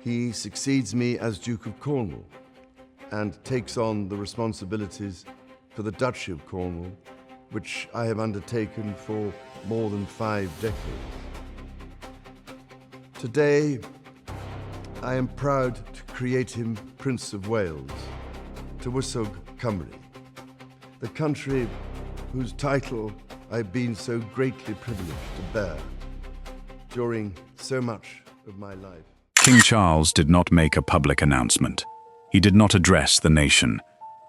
He succeeds me as Duke of Cornwall and takes on the responsibilities for the Duchy of Cornwall, which I have undertaken for more than 5 decades. Today, I am proud to create him Prince of Wales, Tywysog Cymru, the country whose title I've been so greatly privileged to bear during so much of my life. King Charles did not make a public announcement. He did not address the nation.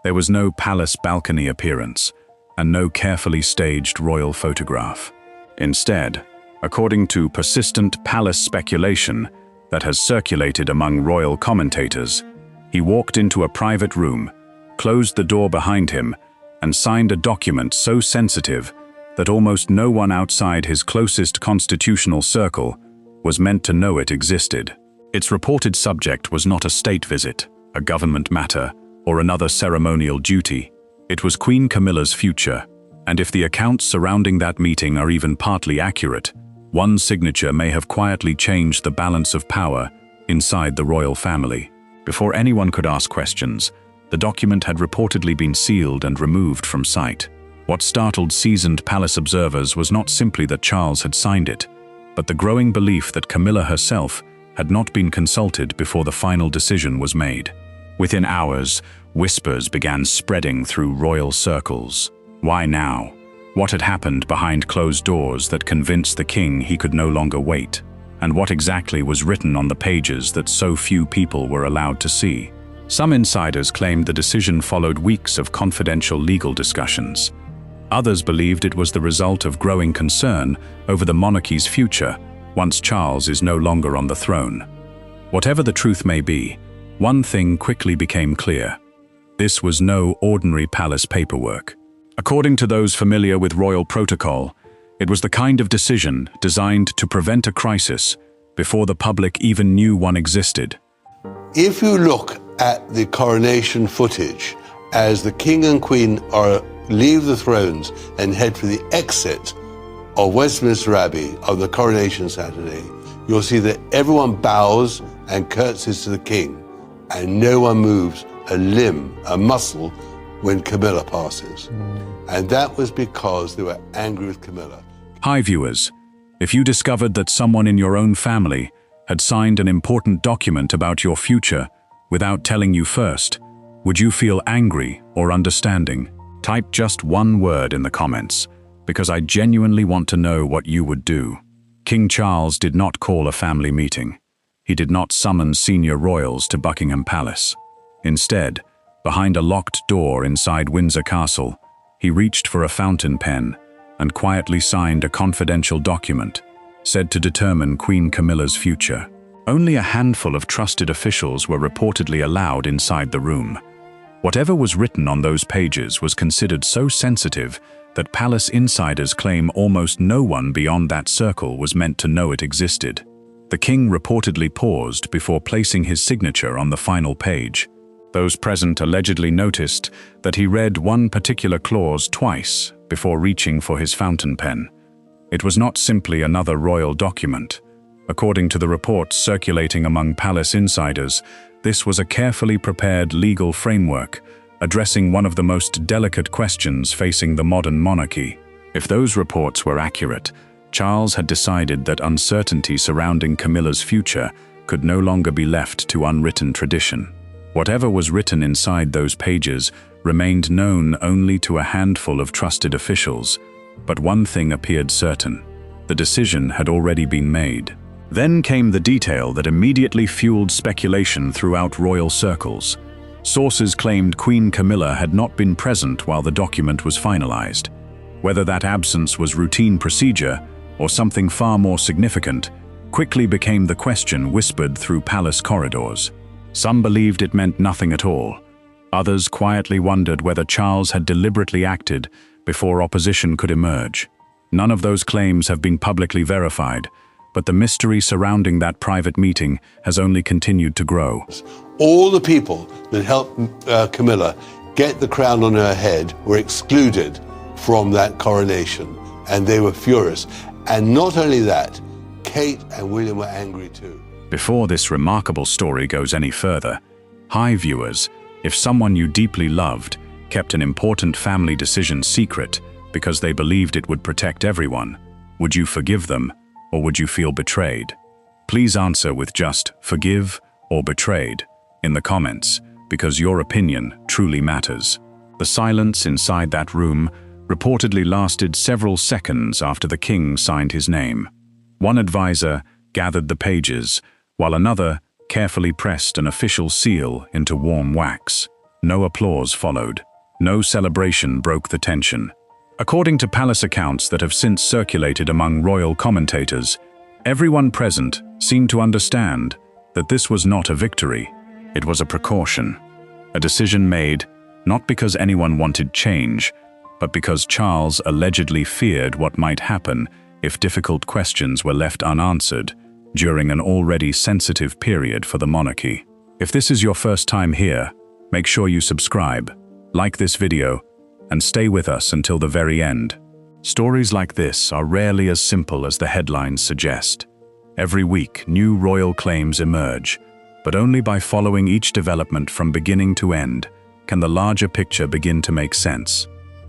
There was no palace balcony appearance and no carefully staged royal photograph. Instead, according to persistent palace speculation that has circulated among royal commentators, he walked into a private room, closed the door behind him, and signed a document so sensitive that almost no one outside his closest constitutional circle was meant to know it existed. Its reported subject was not a state visit, a government matter, or another ceremonial duty. It was Queen Camilla's future, and if the accounts surrounding that meeting are even partly accurate, one signature may have quietly changed the balance of power inside the royal family. Before anyone could ask questions, the document had reportedly been sealed and removed from sight. What startled seasoned palace observers was not simply that Charles had signed it, but the growing belief that Camilla herself had not been consulted before the final decision was made. Within hours, whispers began spreading through royal circles. Why now? What had happened behind closed doors that convinced the king he could no longer wait? And what exactly was written on the pages that so few people were allowed to see? Some insiders claimed the decision followed weeks of confidential legal discussions. Others believed it was the result of growing concern over the monarchy's future once Charles is no longer on the throne. Whatever the truth may be, one thing quickly became clear. This was no ordinary palace paperwork. According to those familiar with royal protocol, it was the kind of decision designed to prevent a crisis before the public even knew one existed. If you look at the coronation footage, as the king and queen leave the thrones and head for the exit of Westminster Abbey on the coronation Saturday, you'll see that everyone bows and curtsies to the king, and no one moves a limb, a muscle, when Camilla passes. And that was because they were angry with Camilla. Hi viewers, if you discovered that someone in your own family had signed an important document about your future without telling you first, would you feel angry or understanding? Type just one word in the comments, because I genuinely want to know what you would do. King Charles did not call a family meeting. He did not summon senior royals to Buckingham Palace. Instead, behind a locked door inside Windsor Castle, he reached for a fountain pen and quietly signed a confidential document said to determine Queen Camilla's future. Only a handful of trusted officials were reportedly allowed inside the room. Whatever was written on those pages was considered so sensitive that palace insiders claim almost no one beyond that circle was meant to know it existed. The king reportedly paused before placing his signature on the final page. Those present allegedly noticed that he read one particular clause twice before reaching for his fountain pen. It was not simply another royal document. According to the reports circulating among palace insiders, this was a carefully prepared legal framework addressing one of the most delicate questions facing the modern monarchy. If those reports were accurate, Charles had decided that uncertainty surrounding Camilla's future could no longer be left to unwritten tradition. Whatever was written inside those pages remained known only to a handful of trusted officials, but one thing appeared certain: the decision had already been made. Then came the detail that immediately fueled speculation throughout royal circles. Sources claimed Queen Camilla had not been present while the document was finalized. Whether that absence was routine procedure or something far more significant quickly became the question whispered through palace corridors. Some believed it meant nothing at all. Others quietly wondered whether Charles had deliberately acted before opposition could emerge. None of those claims have been publicly verified, but the mystery surrounding that private meeting has only continued to grow. All the people that helped Camilla get the crown on her head were excluded from that coronation, and they were furious. And not only that, Kate and William were angry too. Before this remarkable story goes any further, hi viewers, if someone you deeply loved kept an important family decision secret because they believed it would protect everyone, would you forgive them or would you feel betrayed? Please answer with just forgive or betrayed in the comments, because your opinion truly matters. The silence inside that room reportedly lasted several seconds after the king signed his name. One advisor gathered the pages, while another carefully pressed an official seal into warm wax. No applause followed. No celebration broke the tension. According to palace accounts that have since circulated among royal commentators, everyone present seemed to understand that this was not a victory. It was a precaution, a decision made not because anyone wanted change, but because Charles allegedly feared what might happen if difficult questions were left unanswered during an already sensitive period for the monarchy. If this is your first time here, make sure you subscribe, like this video, and stay with us until the very end. Stories like this are rarely as simple as the headlines suggest. Every week, new royal claims emerge, but only by following each development from beginning to end can the larger picture begin to make sense.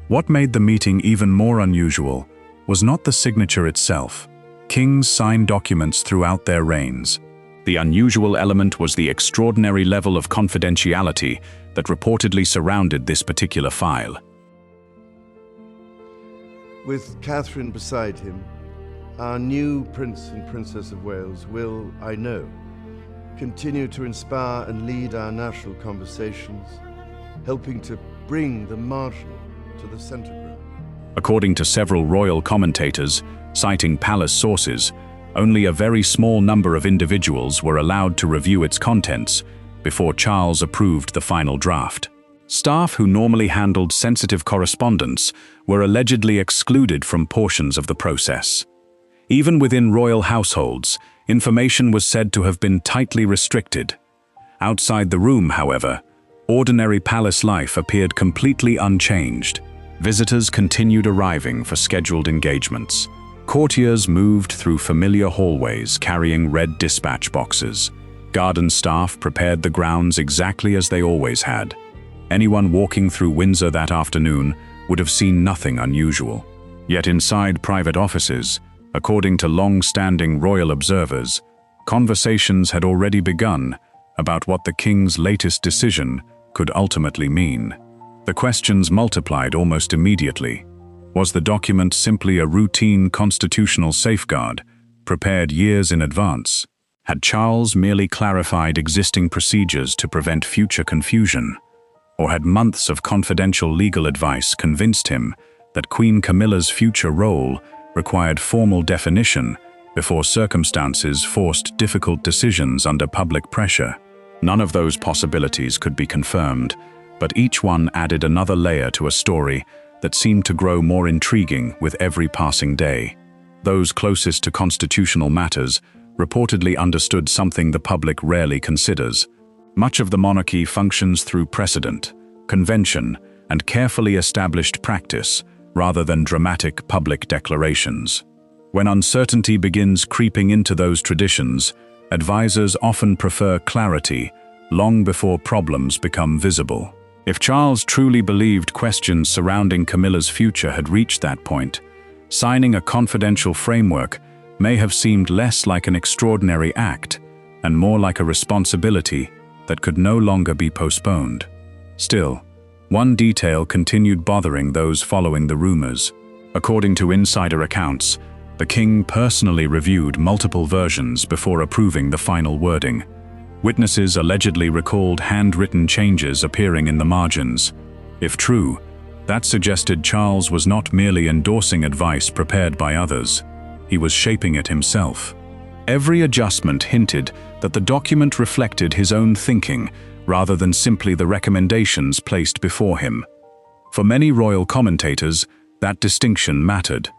What made the meeting even more unusual was not the signature itself. Kings signed documents throughout their reigns. The unusual element was the extraordinary level of confidentiality that reportedly surrounded this particular file. With Catherine beside him, our new Prince and Princess of Wales will, I know, continue to inspire and lead our national conversations, helping to bring the marginal to the center ground. According to several royal commentators, citing palace sources, only a very small number of individuals were allowed to review its contents before Charles approved the final draft. Staff who normally handled sensitive correspondence were allegedly excluded from portions of the process. Even within royal households, information was said to have been tightly restricted. Outside the room, however, ordinary palace life appeared completely unchanged. Visitors continued arriving for scheduled engagements. Courtiers moved through familiar hallways carrying red dispatch boxes. Garden staff prepared the grounds exactly as they always had. Anyone walking through Windsor that afternoon would have seen nothing unusual. Yet inside private offices, according to long-standing royal observers, conversations had already begun about what the king's latest decision could ultimately mean. The questions multiplied almost immediately. Was the document simply a routine constitutional safeguard, prepared years in advance? Had Charles merely clarified existing procedures to prevent future confusion? Or had months of confidential legal advice convinced him that Queen Camilla's future role required formal definition before circumstances forced difficult decisions under public pressure? None of those possibilities could be confirmed, but each one added another layer to a story that seemed to grow more intriguing with every passing day. Those closest to constitutional matters reportedly understood something the public rarely considers. Much of the monarchy functions through precedent, convention, and carefully established practice, rather than dramatic public declarations. When uncertainty begins creeping into those traditions, advisors often prefer clarity long before problems become visible. If Charles truly believed questions surrounding Camilla's future had reached that point, signing a confidential framework may have seemed less like an extraordinary act and more like a responsibility that could no longer be postponed. Still, one detail continued bothering those following the rumors. According to insider accounts, the king personally reviewed multiple versions before approving the final wording. Witnesses allegedly recalled handwritten changes appearing in the margins. If true, that suggested Charles was not merely endorsing advice prepared by others. He was shaping it himself. Every adjustment hinted that the document reflected his own thinking rather than simply the recommendations placed before him. For many royal commentators, that distinction mattered.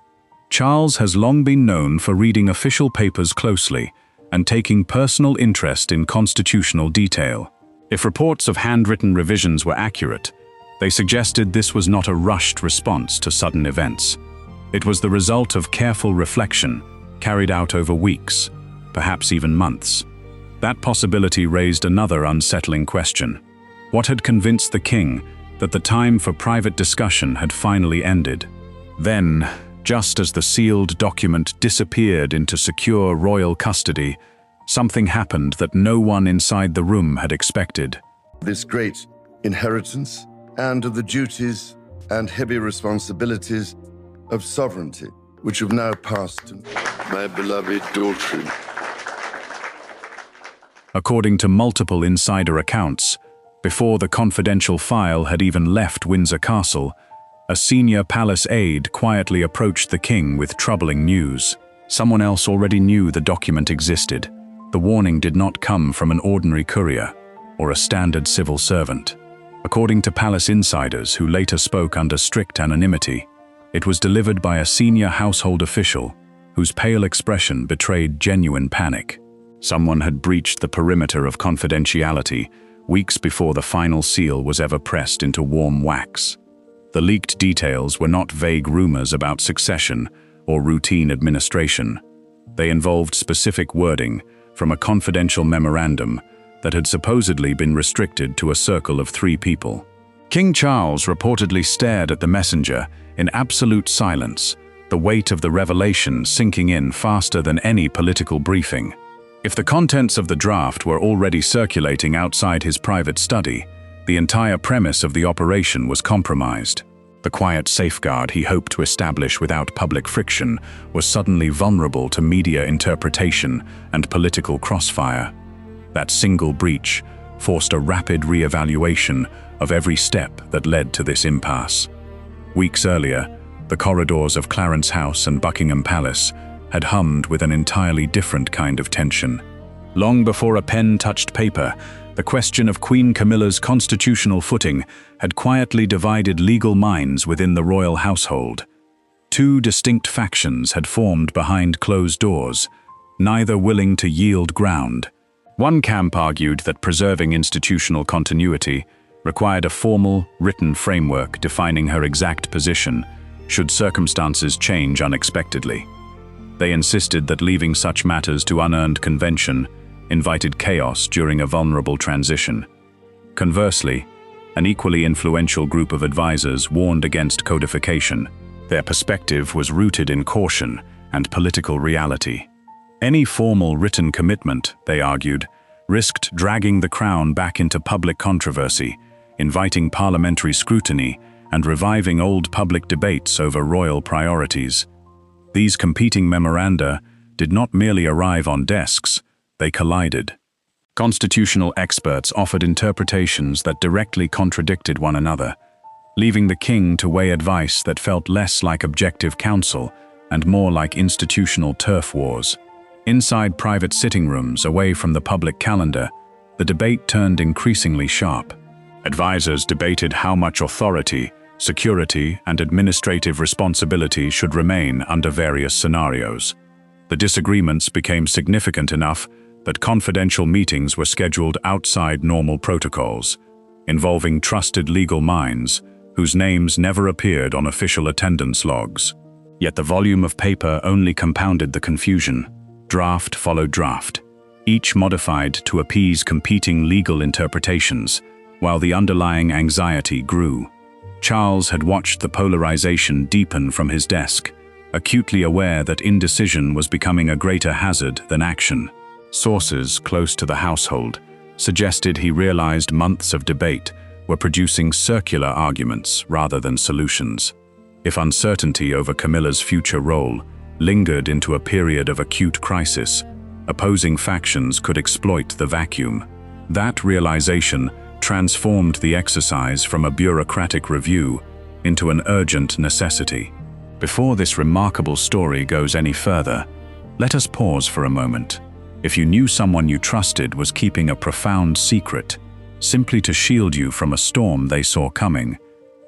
Charles has long been known for reading official papers closely and taking personal interest in constitutional detail. If reports of handwritten revisions were accurate, they suggested this was not a rushed response to sudden events. It was the result of careful reflection, carried out over weeks, perhaps even months. That possibility raised another unsettling question. What had convinced the king that the time for private discussion had finally ended? Then, just as the sealed document disappeared into secure royal custody, something happened that no one inside the room had expected. This great inheritance and of the duties and heavy responsibilities of sovereignty, which have now passed to My beloved daughter. According to multiple insider accounts, before the confidential file had even left Windsor Castle, a senior palace aide quietly approached the king with troubling news. Someone else already knew the document existed. The warning did not come from an ordinary courier or a standard civil servant. According to palace insiders who later spoke under strict anonymity, it was delivered by a senior household official whose pale expression betrayed genuine panic. Someone had breached the perimeter of confidentiality weeks before the final seal was ever pressed into warm wax. The leaked details were not vague rumors about succession or routine administration. They involved specific wording from a confidential memorandum that had supposedly been restricted to a circle of 3 people. King Charles reportedly stared at the messenger in absolute silence, the weight of the revelation sinking in faster than any political briefing. If the contents of the draft were already circulating outside his private study, the entire premise of the operation was compromised. The quiet safeguard he hoped to establish without public friction was suddenly vulnerable to media interpretation and political crossfire. That single breach forced a rapid re-evaluation of every step that led to this impasse. Weeks earlier, the corridors of Clarence House and Buckingham Palace had hummed with an entirely different kind of tension. Long before a pen touched paper, the question of Queen Camilla's constitutional footing had quietly divided legal minds within the royal household. 2 distinct factions had formed behind closed doors, neither willing to yield ground. One camp argued that preserving institutional continuity required a formal, written framework defining her exact position should circumstances change unexpectedly. They insisted that leaving such matters to unearned convention invited chaos during a vulnerable transition. Conversely, an equally influential group of advisors warned against codification. Their perspective was rooted in caution and political reality. Any formal written commitment, they argued, risked dragging the crown back into public controversy, inviting parliamentary scrutiny, and reviving old public debates over royal priorities. These competing memoranda did not merely arrive on desks, they collided. Constitutional experts offered interpretations that directly contradicted one another, leaving the king to weigh advice that felt less like objective counsel and more like institutional turf wars. Inside private sitting rooms, away from the public calendar, the debate turned increasingly sharp. Advisors debated how much authority, security, and administrative responsibility should remain under various scenarios. The disagreements became significant enough that confidential meetings were scheduled outside normal protocols, involving trusted legal minds whose names never appeared on official attendance logs. Yet the volume of paper only compounded the confusion. Draft followed draft, each modified to appease competing legal interpretations, while the underlying anxiety grew. Charles had watched the polarization deepen from his desk, acutely aware that indecision was becoming a greater hazard than action. Sources close to the household suggested he realized months of debate were producing circular arguments rather than solutions. If uncertainty over Camilla's future role lingered into a period of acute crisis, opposing factions could exploit the vacuum. That realization transformed the exercise from a bureaucratic review into an urgent necessity. Before this remarkable story goes any further, let us pause for a moment. If you knew someone you trusted was keeping a profound secret, simply to shield you from a storm they saw coming,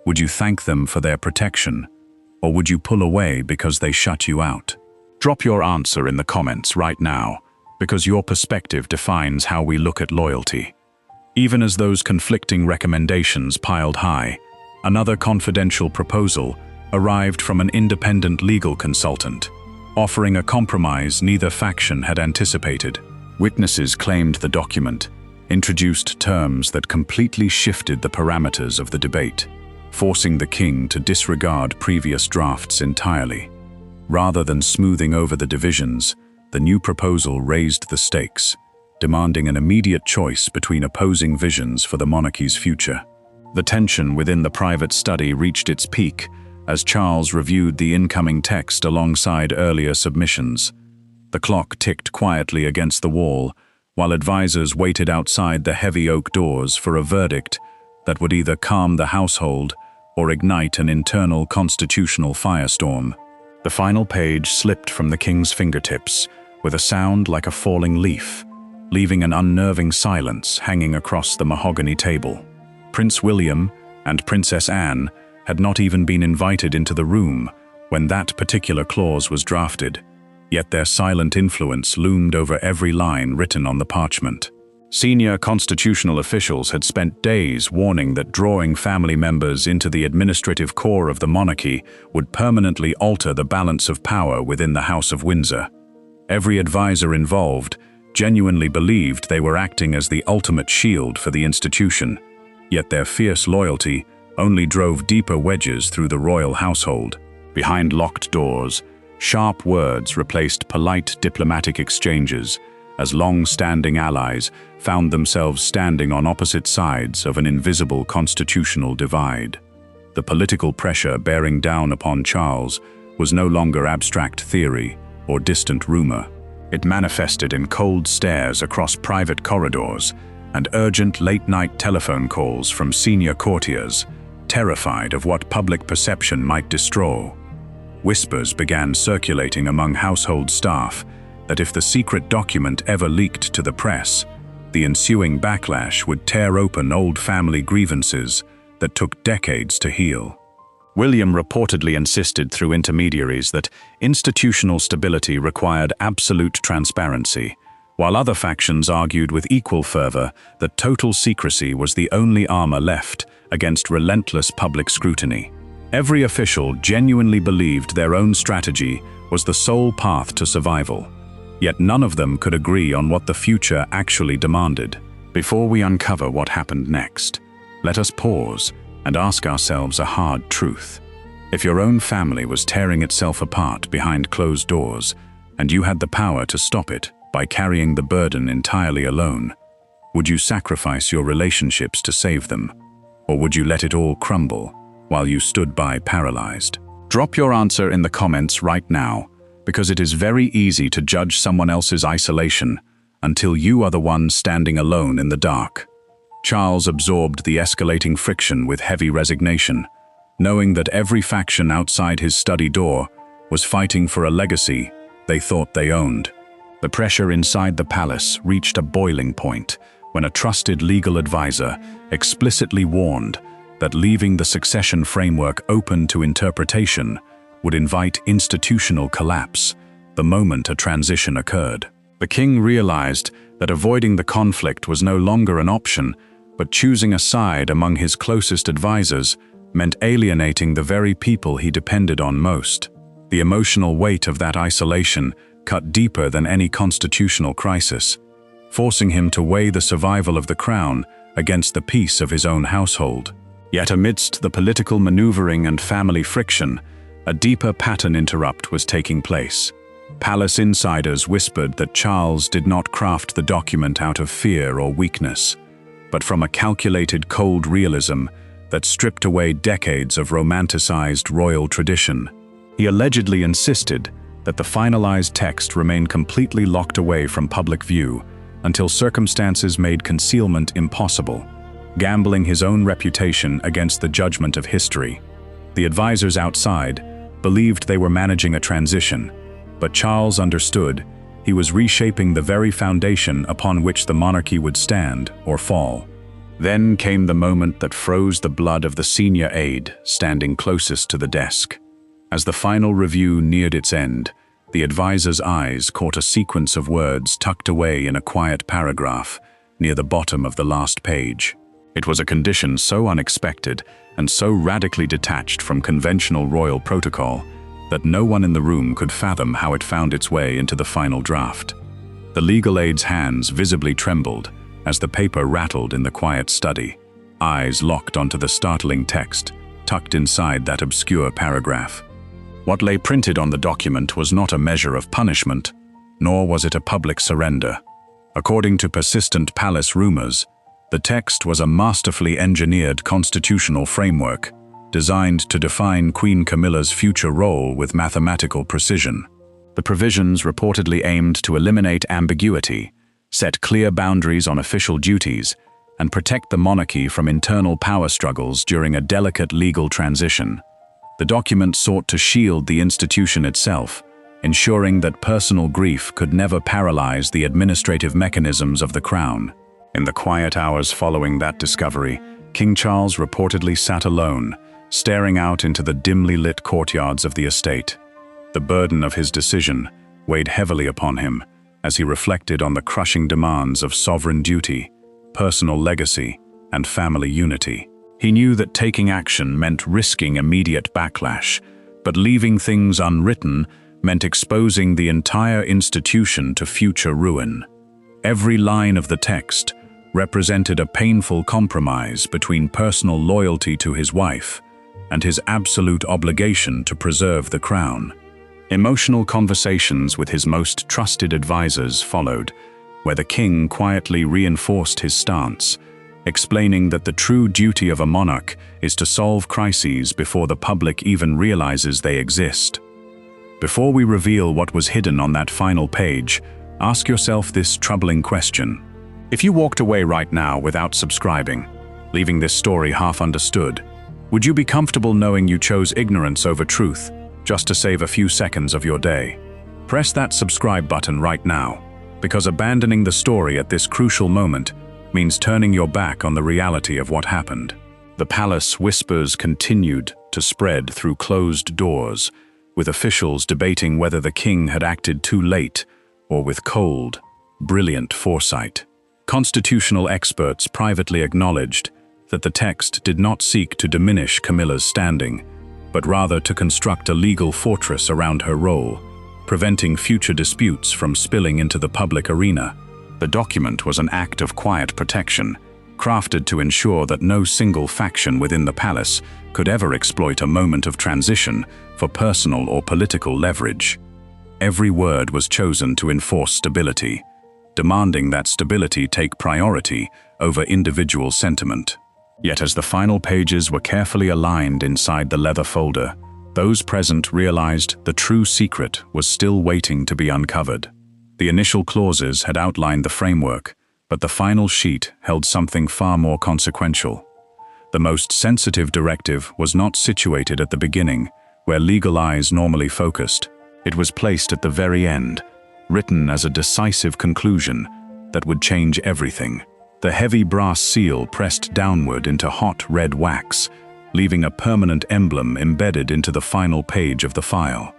would you thank them for their protection? Or would you pull away because they shut you out? Drop your answer in the comments right now, because your perspective defines how we look at loyalty. Even as those conflicting recommendations piled high, another confidential proposal arrived from an independent legal consultant, offering a compromise neither faction had anticipated. Witnesses claimed the document introduced terms that completely shifted the parameters of the debate, forcing the king to disregard previous drafts entirely. Rather than smoothing over the divisions, the new proposal raised the stakes, demanding an immediate choice between opposing visions for the monarchy's future. The tension within the private study reached its peak as Charles reviewed the incoming text alongside earlier submissions. The clock ticked quietly against the wall, while advisors waited outside the heavy oak doors for a verdict that would either calm the household or ignite an internal constitutional firestorm. The final page slipped from the king's fingertips with a sound like a falling leaf, leaving an unnerving silence hanging across the mahogany table. Prince William and Princess Anne had not even been invited into the room when that particular clause was drafted, yet their silent influence loomed over every line written on the parchment. Senior constitutional officials had spent days warning that drawing family members into the administrative core of the monarchy would permanently alter the balance of power within the House of Windsor. Every advisor involved genuinely believed they were acting as the ultimate shield for the institution, yet their fierce loyalty only drove deeper wedges through the royal household. Behind locked doors, sharp words replaced polite diplomatic exchanges as long-standing allies found themselves standing on opposite sides of an invisible constitutional divide. The political pressure bearing down upon Charles was no longer abstract theory or distant rumor. It manifested in cold stares across private corridors and urgent late-night telephone calls from senior courtiers, terrified of what public perception might destroy. Whispers began circulating among household staff that if the secret document ever leaked to the press, the ensuing backlash would tear open old family grievances that took decades to heal. William reportedly insisted through intermediaries that institutional stability required absolute transparency, while other factions argued with equal fervor that total secrecy was the only armor left against relentless public scrutiny. Every official genuinely believed their own strategy was the sole path to survival, yet none of them could agree on what the future actually demanded. Before we uncover what happened next, let us pause and ask ourselves a hard truth. If your own family was tearing itself apart behind closed doors, and you had the power to stop it by carrying the burden entirely alone, would you sacrifice your relationships to save them? Or would you let it all crumble while you stood by paralyzed? Drop your answer in the comments right now, because it is very easy to judge someone else's isolation until you are the one standing alone in the dark. Charles absorbed the escalating friction with heavy resignation, knowing that every faction outside his study door was fighting for a legacy they thought they owned. The pressure inside the palace reached a boiling point when a trusted legal advisor explicitly warned that leaving the succession framework open to interpretation would invite institutional collapse the moment a transition occurred. The king realized that avoiding the conflict was no longer an option, but choosing a side among his closest advisors meant alienating the very people he depended on most. The emotional weight of that isolation cut deeper than any constitutional crisis, forcing him to weigh the survival of the crown against the peace of his own household. Yet amidst the political maneuvering and family friction, a deeper pattern interrupt was taking place. Palace insiders whispered that Charles did not craft the document out of fear or weakness, but from a calculated cold realism that stripped away decades of romanticized royal tradition. He allegedly insisted that the finalized text remain completely locked away from public view until circumstances made concealment impossible, gambling his own reputation against the judgment of history. The advisors outside believed they were managing a transition, but Charles understood he was reshaping the very foundation upon which the monarchy would stand or fall. Then came the moment that froze the blood of the senior aide standing closest to the desk. As the final review neared its end, the advisor's eyes caught a sequence of words tucked away in a quiet paragraph near the bottom of the last page. It was a condition so unexpected and so radically detached from conventional royal protocol that no one in the room could fathom how it found its way into the final draft. The legal aid's hands visibly trembled as the paper rattled in the quiet study, eyes locked onto the startling text tucked inside that obscure paragraph. What lay printed on the document was not a measure of punishment, nor was it a public surrender. According to persistent palace rumors, the text was a masterfully engineered constitutional framework designed to define Queen Camilla's future role with mathematical precision. The provisions reportedly aimed to eliminate ambiguity, set clear boundaries on official duties, and protect the monarchy from internal power struggles during a delicate legal transition. The document sought to shield the institution itself, ensuring that personal grief could never paralyze the administrative mechanisms of the crown. In the quiet hours following that discovery, King Charles reportedly sat alone, staring out into the dimly lit courtyards of the estate. The burden of his decision weighed heavily upon him as he reflected on the crushing demands of sovereign duty, personal legacy, and family unity. He knew that taking action meant risking immediate backlash, but leaving things unwritten meant exposing the entire institution to future ruin. Every line of the text represented a painful compromise between personal loyalty to his wife and his absolute obligation to preserve the crown. Emotional conversations with his most trusted advisors followed, where the king quietly reinforced his stance, explaining that the true duty of a monarch is to solve crises before the public even realizes they exist. Before we reveal what was hidden on that final page, ask yourself this troubling question. If you walked away right now without subscribing, leaving this story half understood, would you be comfortable knowing you chose ignorance over truth just to save a few seconds of your day? Press that subscribe button right now, because abandoning the story at this crucial moment means turning your back on the reality of what happened. The palace whispers continued to spread through closed doors, with officials debating whether the king had acted too late or with cold, brilliant foresight. Constitutional experts privately acknowledged that the text did not seek to diminish Camilla's standing, but rather to construct a legal fortress around her role, preventing future disputes from spilling into the public arena. The document was an act of quiet protection, crafted to ensure that no single faction within the palace could ever exploit a moment of transition for personal or political leverage. Every word was chosen to enforce stability, demanding that stability take priority over individual sentiment. Yet as the final pages were carefully aligned inside the leather folder, those present realized the true secret was still waiting to be uncovered. The initial clauses had outlined the framework, but the final sheet held something far more consequential. The most sensitive directive was not situated at the beginning, where legal eyes normally focused. It was placed at the very end, written as a decisive conclusion that would change everything. The heavy brass seal pressed downward into hot red wax, leaving a permanent emblem embedded into the final page of the file.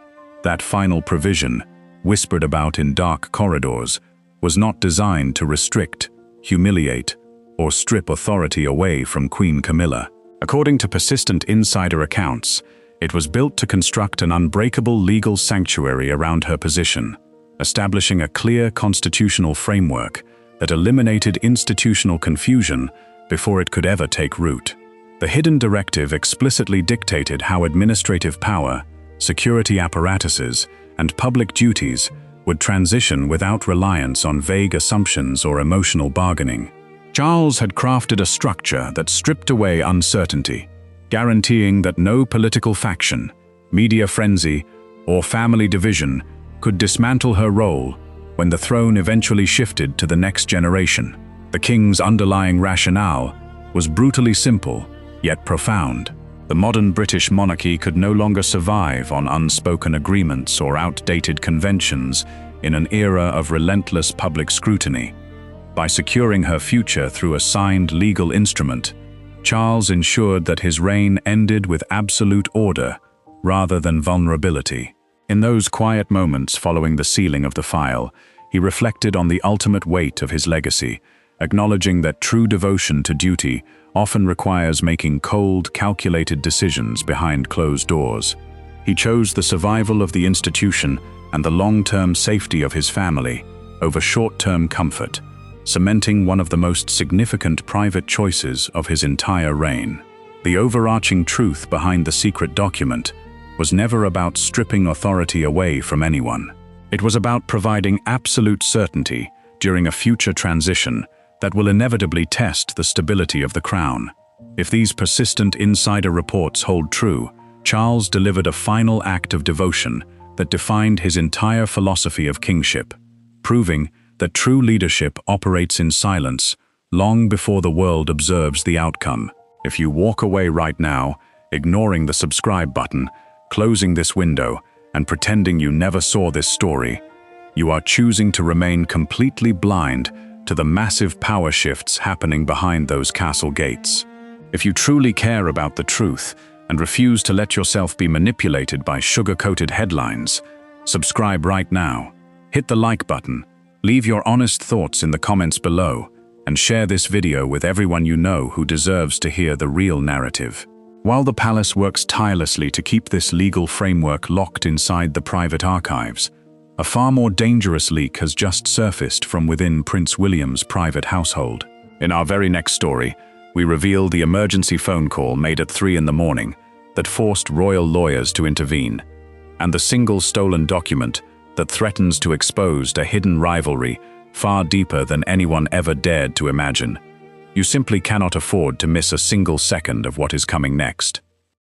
That final provision, whispered about in dark corridors, was not designed to restrict, humiliate, or strip authority away from Queen Camilla. According to persistent insider accounts, it was built to construct an unbreakable legal sanctuary around her position, establishing a clear constitutional framework that eliminated institutional confusion before it could ever take root. The hidden directive explicitly dictated how administrative power, security apparatuses, and public duties would transition without reliance on vague assumptions or emotional bargaining. Charles had crafted a structure that stripped away uncertainty, guaranteeing that no political faction, media frenzy, or family division could dismantle her role when the throne eventually shifted to the next generation. The king's underlying rationale was brutally simple, yet profound. The modern British monarchy could no longer survive on unspoken agreements or outdated conventions in an era of relentless public scrutiny. By securing her future through a signed legal instrument, Charles ensured that his reign ended with absolute order rather than vulnerability. In those quiet moments following the sealing of the file, he reflected on the ultimate weight of his legacy, acknowledging that true devotion to duty often requires making cold, calculated decisions behind closed doors. He chose the survival of the institution and the long-term safety of his family, over short-term comfort, cementing one of the most significant private choices of his entire reign. The overarching truth behind the secret document was never about stripping authority away from anyone. It was about providing absolute certainty during a future transition that will inevitably test the stability of the crown. If these persistent insider reports hold true, Charles delivered a final act of devotion that defined his entire philosophy of kingship, proving that true leadership operates in silence long before the world observes the outcome. If you walk away right now, ignoring the subscribe button, closing this window, and pretending you never saw this story, you are choosing to remain completely blind to the massive power shifts happening behind those castle gates. If you truly care about the truth and refuse to let yourself be manipulated by sugar-coated headlines, subscribe right now. Hit the like button, leave your honest thoughts in the comments below, and share this video with everyone you know who deserves to hear the real narrative. While the palace works tirelessly to keep this legal framework locked inside the private archives, a far more dangerous leak has just surfaced from within Prince William's private household. In our very next story, we reveal the emergency phone call made at 3 in the morning that forced royal lawyers to intervene, and the single stolen document that threatens to expose a hidden rivalry far deeper than anyone ever dared to imagine. You simply cannot afford to miss a single second of what is coming next.